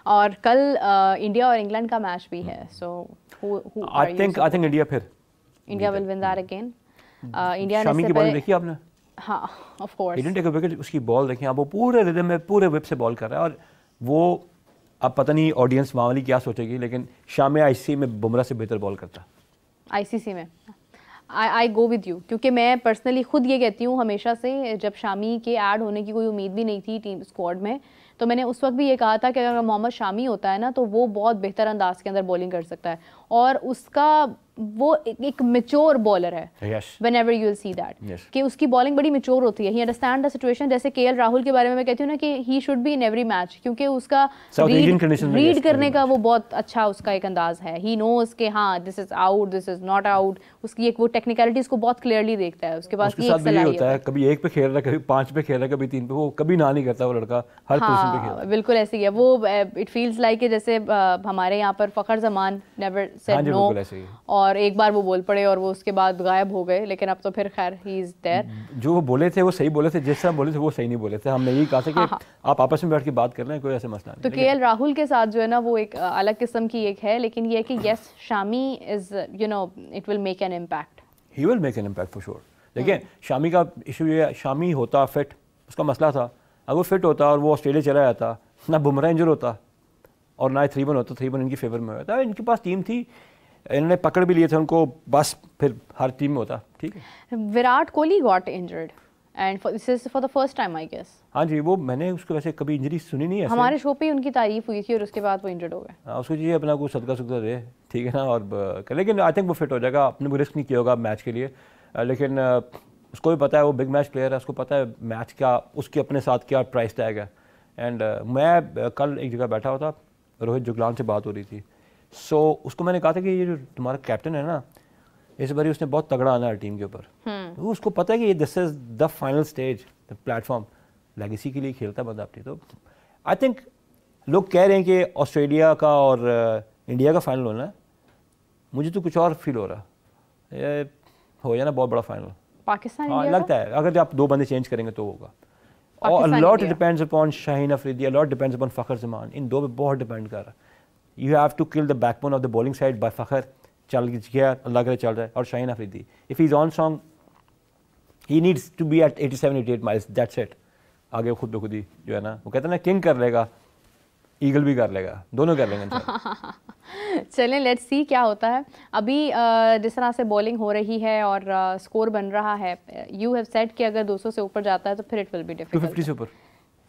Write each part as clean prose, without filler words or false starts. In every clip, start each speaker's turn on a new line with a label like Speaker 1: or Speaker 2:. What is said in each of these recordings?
Speaker 1: और कल इंडिया और इंग्लैंड का मैच भी है, सो
Speaker 2: आई थिंक इंडिया फिर
Speaker 1: India will win that again. India ने
Speaker 2: शामी की बॉलिंग देखी आपने?
Speaker 1: हाँ of course,
Speaker 2: he didn't take a wicket, उसकी बॉल देखिए आप, वो पूरे रिदम में पूरे विप से बॉल कर रहा है। और वो अब पता नहीं ऑडियंस वहाँ वाली क्या सोचेगी, लेकिन शामी आईसीसी में बुमराह से बेहतर बॉल करता।
Speaker 1: आईसीसी में आई गो विद यू, क्योंकि मैं पर्सनली खुद ये कहती हूँ हमेशा से, जब शामी के ऐड होने की कोई उम्मीद भी नहीं थी टीम स्क्वाड में, तो मैंने उस वक्त भी ये कहा था कि अगर मोहम्मद शामी होता है ना तो वो बहुत बेहतर अंदाज के अंदर बॉलिंग कर सकता है। और उसका वो एक मेच्योर बॉलर है, whenever you will see that कि उसकी बॉलिंग बड़ी मेच्योर होती है, ही अंडरस्टैंड द सिचुएशन। जैसे केएल राहुल के बारे में मैं कहती हूँ ना कि he should be in every match, क्योंकि उसका रीड करने का वो बहुत अच्छा उसका एक अंदाज है। ही नोज के हाँ this is out, this is not out, उसकी एक वो टेक्निकलिटीज को बहुत क्लियरली देखता है। उसके पास ये
Speaker 2: होता है, कभी एक पे खेल रहा है, कभी 5 पे खेल रहा है, कभी 3 पे, वो कभी ना नहीं करता वो लड़का, हर पोजीशन पे खेलता है।
Speaker 1: बिल्कुल ऐसे ही है वो। इट फील्स लाइक जैसे हमारे यहाँ पर फखर जमान नेवर सेड नो, और एक बार वो बोल पड़े और वो उसके बाद गायब हो गए, लेकिन अब तो फिर खैर ही इज देयर।
Speaker 2: जो वो बोले थे वो सही बोले थे, जिस तरह बोले थे वो सही नहीं बोले थे। हमने यही कहा था कि आप आपस में बैठ के बात कर लें, कोई ऐसा मसला नहीं।
Speaker 1: तो केएल राहुल के साथ जो है ना वो एक अलग किस्म की एक है, लेकिन ये है कि yes Shami is you know it will make an impact,
Speaker 2: he will make an impact for sure. देखिए शामी का इशू ये, शामी होता फिट, उसका मसला था, अगर वो फिट होता और वो ऑस्ट्रेलिया चला जाता, ना बुमराह इंजर होता और ना 3-1 होता, 3-1 इनकी फेवर में होता। इनके पास टीम थी, इन्होंने पकड़ भी लिए थे उनको, बस फिर हर टीम में होता। ठीक है,
Speaker 1: Virat Kohli got injured and this is for the first time I guess.
Speaker 2: हाँ जी, वो मैंने उसको वैसे कभी इंजरी सुनी नहीं है,
Speaker 1: हमारे शो पे उनकी तारीफ हुई थी और उसके बाद वो इंजर्ड हो गए।
Speaker 2: हाँ, उसको चाहिए अपना कुछ सदका सुदका दे, ठीक है ना, और लेकिन आई थिंक वो फिट हो जाएगा। अपने को रिस्क नहीं किया होगा मैच के लिए, लेकिन उसको भी पता है वो बिग मैच प्लेयर है, उसको पता है मैच का उसके अपने साथ क्या प्राइस टैग है। एंड मैं कल एक जगह बैठा हुआ था, रोहित जुगलान से बात हो रही थी, सो उसको मैंने कहा था कि ये जो तुम्हारा कैप्टन है ना, इस बार उसने बहुत तगड़ा आना है टीम के ऊपर। तो उसको पता है कि ये this is the final stage, the platform, legacy के लिए खेलता है बंदा अपनी। तो आई थिंक लोग कह रहे हैं कि ऑस्ट्रेलिया का और इंडिया का फाइनल होना है, मुझे तो कुछ और फील हो रहा है, ये हो जाना बहुत बड़ा फाइनल
Speaker 1: पाकिस्तान।
Speaker 2: हाँ लगता है, अगर आप 2 बंदे चेंज करेंगे तो होगा। और a lot depends upon Shaheen Afridi, a lot depends upon Fakhar ज़मान, इन दो पे बहुत डिपेंड कर रहा है। You have to kill the backbone of the bowling side by Fakhar, चल गया, अल्लाह करे चल रहा है, और Shaheen Afridi if he's on song he needs to be at 87-88 miles, that's it। आगे खुद ब खुद ही जो है ना, वो कहते हैं ना किंग कर लेगा, ईगल भी कर लेगा, दोनों कर लेंगे।
Speaker 1: चलें लेट्स सी क्या होता है। अभी जिस तरह से बॉलिंग हो रही है और स्कोर बन रहा है, यू हैव सेड कि अगर 200 से ऊपर जाता है तो फिर इट विल बी डिफिकल्ट।
Speaker 2: 250 से ऊपर,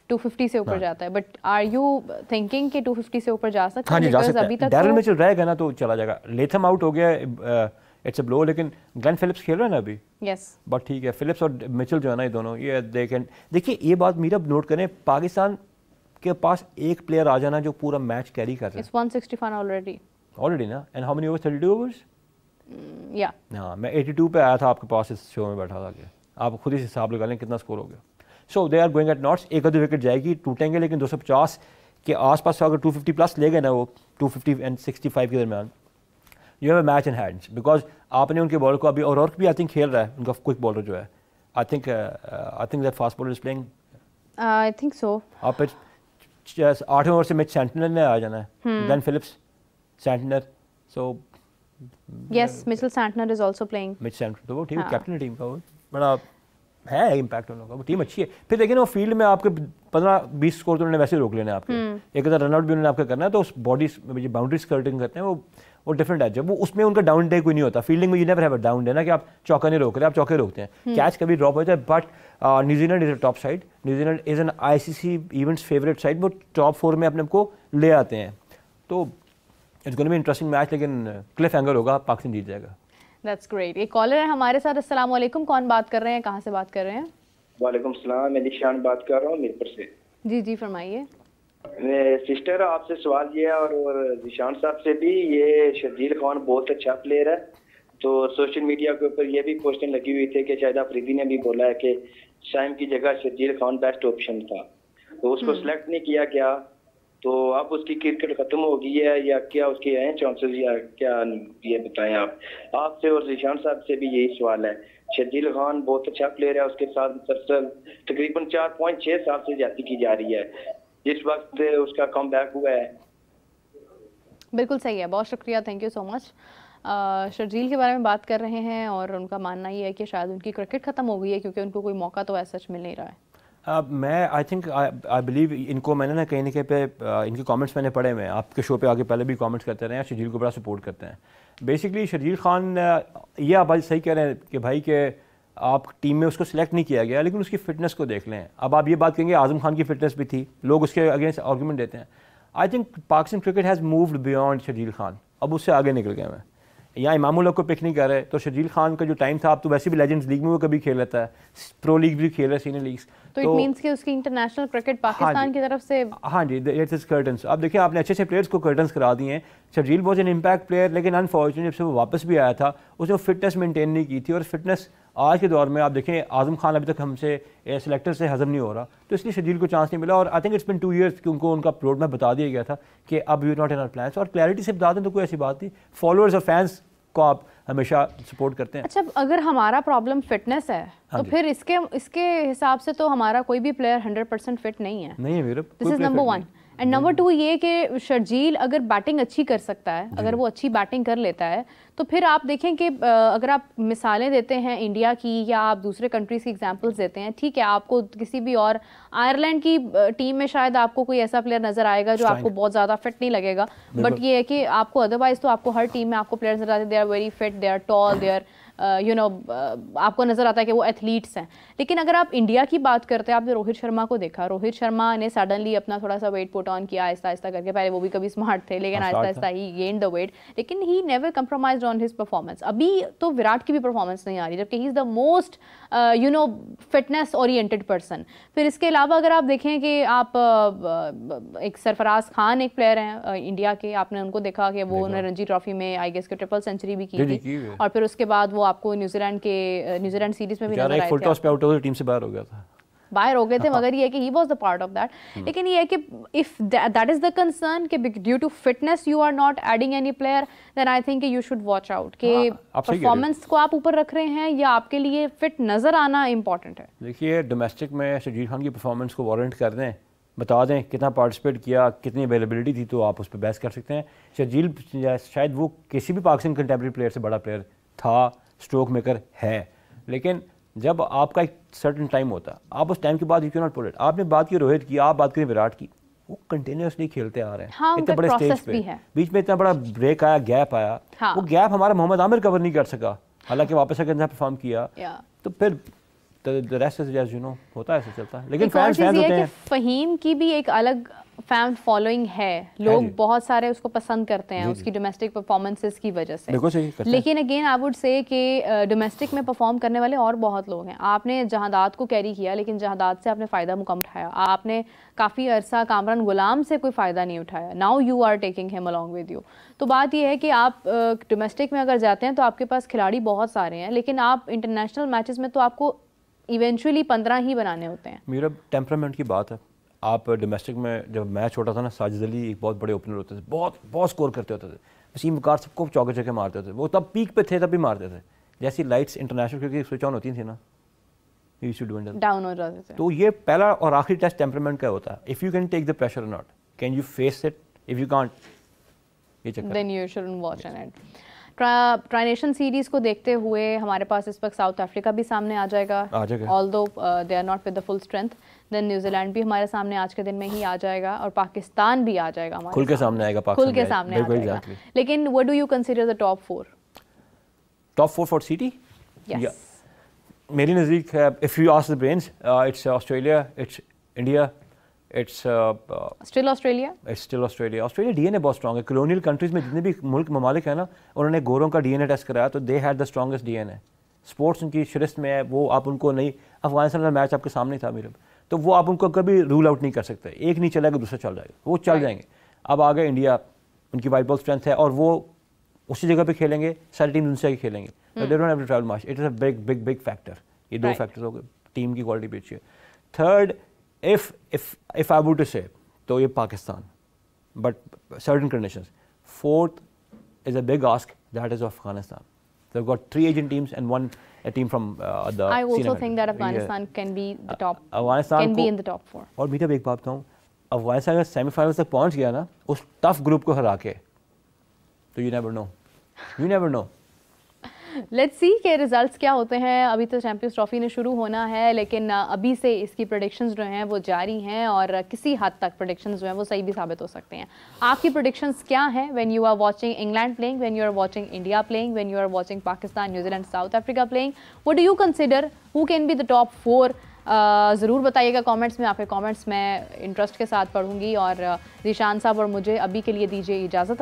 Speaker 1: 250 से ऊपर जाता है, बट आर यू थिंकिंग कि 250 से ऊपर जा सकता है?
Speaker 2: हाँ जी जा सकता है। डैरेल मिचेल रहेगा ना तो चला जाएगा। लेथम आउट हो गया, इट्स अ ब्लो, लेकिन ग्लेन फिलिप्स खेल रहा है ना अभी।
Speaker 1: यस
Speaker 2: बट ठीक है, फिलिप्स और मिचेल जो है ना ये दोनों, ये दे कैन, देखिए ये बात मीरा नोट करें, पाकिस्तान के पास एक प्लेयर आ जाना जो पूरा मैच कैरी कर रहा है।
Speaker 1: इट्स 161
Speaker 2: ऑलरेडी ना। And how many overs? 32 overs.
Speaker 1: या
Speaker 2: हाँ, मैं 82 पे आया था आपके पास, इस शो में बैठा था कि आप खुद ही हिसाब लगा लें कितना स्कोर हो गया। So they are going at knots, एक आधी विकेट जाएगी, टूटेंगे, लेकिन 250 के आसपास अगर 250 प्लस ले गए ना, वो 250 एंड 65 के दरमियान, you have a match in hands. Because आपने उनके बॉलर को अभी, और भी आई थिंक खेल रहा है उनका क्विक बॉलर जो है, I think that fast bowler is playing,
Speaker 1: I think so.
Speaker 2: आप 8वें ओवर से मिच सेंटिनर ने आ जाना है, then Phillips, Santner, so
Speaker 1: yes Mitchell Santner is also playing.
Speaker 2: Mitch Santner तो वो ठीक है, कैप्टन है टीम का, वो बड़ा है इम्पैक्ट उन लोगों का, वो टीम अच्छी है। फिर देखिए ना वो फील्ड में आपके 15-20 स्कोर तो उन्होंने वैसे रोक लेने आपके, एक रन आउट भी उन्होंने आपका करना है, तो उस बॉडी जो बाउंड्री स्कर्टिंग करते हैं वो डिफरेंट है। जब वो उसमें उनका डाउन डे कोई नहीं होता, फील्डिंग में you never have a down day ना कि आप चौका नहीं रोक रहे, आप चौके रोकते हैं, कैच कभी ड्रॉप होता है। But New Zealand is a top side, New Zealand is an ICC events favourite side, वो टॉप 4 में अपने को ले आते हैं, तो it's going to be interesting match, लेकिन क्लिफ हैंगर होगा, पाकिस्तान जीत जाएगा।
Speaker 1: That's great. एक कॉलर है हमारे साथ। अस्सलाम वालेकुम, कौन बात कर रहे हैं, कहाँ से बात कर रहे हैं?
Speaker 3: वालेकुम सलाम, मैं निशान बात कर रहा हूँ मीरपुर से।
Speaker 1: जी जी फरमाइए।
Speaker 3: सिस्टर आपसे सवाल ये है, और निशान साहब से भी, ये शर्जील खान बहुत अच्छा प्लेयर है, तो सोशल मीडिया के ऊपर ये भी क्वेश्चन लगी हुई थे कि शायद अफरीदी ने भी बोला है कि शाइम की जगह शर्जील खान बेस्ट ऑप्शन था, तो उसको सिलेक्ट नहीं किया गया, तो अब उसकी क्रिकेट खत्म हो गई है या क्या उसके हैं चांसेस या क्या, ये बताएं आप। आपसे और निशान साहब से भी यही सवाल है। शर्जील खान बहुत अच्छा प्लेयर है, उसके साथ मुसलसल तकरीबन 4.6 साल से ज्यादा की जा रही है, जिस वक्त उसका कम बैक हुआ है।
Speaker 1: बिल्कुल सही है, बहुत शुक्रिया, thank you so much. Sharjeel के बारे में बात कर रहे हैं और उनका मानना ये है कि शायद उनकी क्रिकेट ख़त्म हो गई है क्योंकि उनको कोई मौका तो ऐसा सच मिल नहीं रहा है।
Speaker 2: मैं आई बिलीव इनको मैंने ना कहीं ना कहीं पे इनके कमेंट्स मैंने पढ़े हुए हैं, आपके शो पे आगे पहले भी कमेंट्स करते रहे हैं, शर्जील को बड़ा सपोर्ट करते हैं। बेसिकली शर्जील खान ये आप आज सही कह रहे हैं कि भाई के आप टीम में उसको सिलेक्ट नहीं किया गया, लेकिन उसकी फ़िटनेस को देख लें। अब आप ये बात कहेंगे आज़म खान की फ़िटनेस भी थी, लोग उसके अगेंस्ट आर्गूमेंट देते हैं। I think Pakistan cricket has moved beyond Sharjeel Khan, अब उससे आगे निकल गए मैं। यहाँ इमामुल्लाह को पिक नहीं कर रहे, तो शर्जील खान का जो टाइम था, अब तो वैसे भी लेजेंड्स लीग में वो कभी खेल लेता है, प्रो लीग भी खेल रहा है, सीनियर लीग्स।
Speaker 1: तो इट मींस कि उसकी इंटरनेशनल क्रिकेट पाकिस्तान की तरफ से,
Speaker 2: हाँ जी, इट्स इज कर्टन्स। अब देखिए आपने अच्छे अच्छे प्लेयर्स को कर्टन्स करा दिए हैं। Sharjeel was an impact player, लेकिन अनफॉर्चुनेट जब से वो वापस भी आया था उसने वो फिटनेस मेंटेन नहीं की थी, और फिटनेस आज के दौर में आप देखें आज़म खान अभी तक हमसे सिलेक्टर से हजम नहीं हो रहा, तो इसलिए शर्जील को चांस नहीं मिला। और I think it's been 2 years कि उनको उनका रोड में बता दिया गया था कि अब you not in our plans, और क्लैरिटी से बता दें तो कोई ऐसी बात नहीं। फॉलोअर्स और फैंस को आप हमेशा सपोर्ट करते हैं।
Speaker 1: अच्छा, अगर हमारा प्रॉब्लम फिटनेस है तो फिर इसके हिसाब से तो हमारा कोई भी प्लेयर 100% फिट नहीं है।
Speaker 2: नहीं है मेरे,
Speaker 1: this is number 1। And number 2 ये कि शर्जील अगर बैटिंग अच्छी कर सकता है, अगर वो अच्छी बैटिंग कर लेता है, तो फिर आप देखें कि अगर आप मिसालें देते हैं इंडिया की या आप दूसरे कंट्रीज की एग्जांपल्स देते हैं, ठीक है, आपको किसी भी और आयरलैंड की टीम में शायद आपको कोई ऐसा प्लेयर नजर आएगा जो आपको बहुत ज़्यादा फिट नहीं लगेगा, बट ये है कि आपको अदरवाइज तो आपको हर टीम में आपको प्लेयर नजर आते हैं, they are very fit, they are tall, they are आपको नज़र आता है कि वो एथलीट्स हैं। लेकिन अगर आप इंडिया की बात करते हैं, आपने रोहित शर्मा को देखा, रोहित शर्मा ने सडनली अपना थोड़ा सा वेट पुट ऑन किया आहिस्ता आहिस्ता करके, पहले वो भी कभी स्मार्ट थे लेकिन आहिस्ता आहिस्ता ही गेन द वेट, लेकिन he never compromised on his performance. अभी तो विराट की भी परफॉर्मेंस नहीं आ रही, जबकि he is the most fitness oriented person. फिर इसके अलावा अगर आप देखें कि आप एक सरफराज खान एक प्लेयर हैं इंडिया के, आपने उनको देखा कि वो उन्होंने रणजी ट्रॉफी में आई गेस के ट्रिपल सेंचुरी भी की थी, और फिर उसके बाद वो आपको न्यूजीलैंड सीरीज में भी नजर आए थे,
Speaker 2: टीम से बाहर हो गया था,
Speaker 1: बाहर हो गए थे, मगर ये है कि he was the part of that. लेकिन ये है कि if that is the concern कि due to fitness you are not adding any player, then I think you should watch out कि परफॉर्मेंस को आप ऊपर रख रहे हैं या आपके लिए फिट नजर आना इंपॉर्टेंट है।
Speaker 2: देखिए डोमेस्टिक में शर्जील खान की परफॉर्मेंस को वारंट कर दें, बता दें कितना पार्टिसिपेट किया, कितनी अवेलेबिलिटी थी, तो आप उस पर बहस कर सकते हैं। शर्जील शायद वो किसी भी पाकिस्तान कंटेम्प्रेरी प्लेयर से बड़ा प्लेयर था, स्ट्रोक मेकर है, लेकिन जब आपका एक सर्टन टाइम होता है, आप उस टाइम के बाद you can not pull it. आपने बात की रोहित की, आप बात करें विराट की, वो कंटिन्यूसली खेलते आ रहे हैं,
Speaker 1: हाँ,
Speaker 2: इतने बड़े स्टेज पे, बीच में इतना बड़ा ब्रेक आया, गैप आया, हाँ। वो गैप हमारा मोहम्मद आमिर कवर नहीं कर सका, हालांकि वापस आकर परफॉर्म किया, तो फिर द रेस्ट इज जस्ट होता है, ऐसे चलता है। लेकिन फैंस होते हैं।
Speaker 1: फहीम की भी एक अलग फैन फॉलोइंग है, लोग बहुत सारे उसको पसंद करते हैं उसकी डोमेस्टिक परफॉर्मेंसेस की वजह से। लेकिन अगेन आई वुड से कि डोमेस्टिक में परफॉर्म करने वाले और बहुत लोग हैं। आपने जहादात को कैरी किया, लेकिन जहादात से आपने फ़ायदा कम उठाया। आपने काफ़ी अरसा कामरान गुलाम से कोई फ़ायदा नहीं उठाया, now you are taking him along with you. तो बात यह है कि आप डोमेस्टिक में अगर जाते हैं तो आपके पास खिलाड़ी बहुत सारे हैं, लेकिन आप इंटरनेशनल मैचेस में तो आपको इवेंचुअली 15 ही बनाने होते हैं।
Speaker 2: मेरा टेम्परामेंट की बात है। आप डोमेस्टिक में जब मैच होता था ना, साजिद अली एक बहुत बड़े ओपनर होते थे, बहुत स्कोर करते होते थे, वसीम वकार सबको चौके चौके मारते थे, वो तब पीक पे थे तब भी मारते थे। जैसी lights international cricket switch on होती थी ना,
Speaker 1: डाउन हो जाते थे।
Speaker 2: तो ये पहला और आखिरी टेस्ट टेम्परामेंट का होता है। If you can take the pressure or not, can you face it, if you can't, ये चक्कर,
Speaker 1: then you shouldn't watch an it. Trination series को देखते हुए हमारे पास इस वक्त साउथ अफ्रीका भी सामने आ जाएगा, although they are not with the full strength. Then New Zealand भी हमारे सामने आज के दिन में ही आ जाएगा, और पाकिस्तान भी आ जाएगा हमारे
Speaker 2: खुल के सामने आएगा,
Speaker 1: खुल के सामने आ जाएगा। लेकिन what do you consider the top 4?
Speaker 2: Top 4 for city?
Speaker 1: Yes,
Speaker 2: मेरी नज़दीक है, if you ask the brains, it's Australia, it's India, it's
Speaker 1: still Australia.
Speaker 2: It's still Australia. Australia DNA बहुत स्ट्रॉन्ग है। कॉलोनियल कंट्रीज में जितने भी मुल्क ममालिक है ना, उन्होंने गोरों का डीएनए टेस्ट कराया, तो they had the strongest DNA. Sports उनकी शिरस्त में है, वो आप उनको नहीं, अफगानिस्तान का मैच आपके सामने था मेरे, तो वो आप उनको कभी रूल आउट नहीं कर सकते। एक नहीं चलेगा दूसरा चल जाएगा, वो चल जाएंगे। अब आ गए इंडिया, उनकी वाइट बॉल स्ट्रेंथ है और वो उसी जगह पे खेलेंगे, सारी टीम उनसे ही खेलेंगे, they don't have to travel much. It is a big factor. ये दो फैक्टर्स हो गए, टीम की क्वालिटी भी अच्छी है। Third, if I were to say, तो ये Pakistan, but certain conditions. Fourth is a big ask, that is Afghanistan. They've got 3 Asian teams and one a team from the.
Speaker 1: I also think that Afghanistan can be the top. Afghanistan can be in the top 4.
Speaker 2: और मीठा एक बात बताऊँ, अफगानिस्तान अगर semifinal तक पहुंच गया ना उस टफ ग्रुप को हरा के, तो you never know.
Speaker 1: Let's see के रिजल्ट्स क्या होते हैं। अभी तो चैंपियंस ट्रॉफी ने शुरू होना है, लेकिन अभी से इसकी प्रेडिक्शंस जो हैं वो जारी हैं और किसी हद तक प्रेडिक्शंस जो हैं वो सही भी साबित हो सकते हैं। आपकी प्रेडिक्शंस क्या हैं when you are watching England playing, when you are watching India playing, when you are watching Pakistan, New Zealand, South Africa playing? What do you consider, who can be the top 4? ज़रूर बताइएगा कमेंट्स में। आपके comments मैं interest के साथ पढ़ूंगी। और ज़ीशान साहब और मुझे अभी के लिए दीजिए इजाज़त।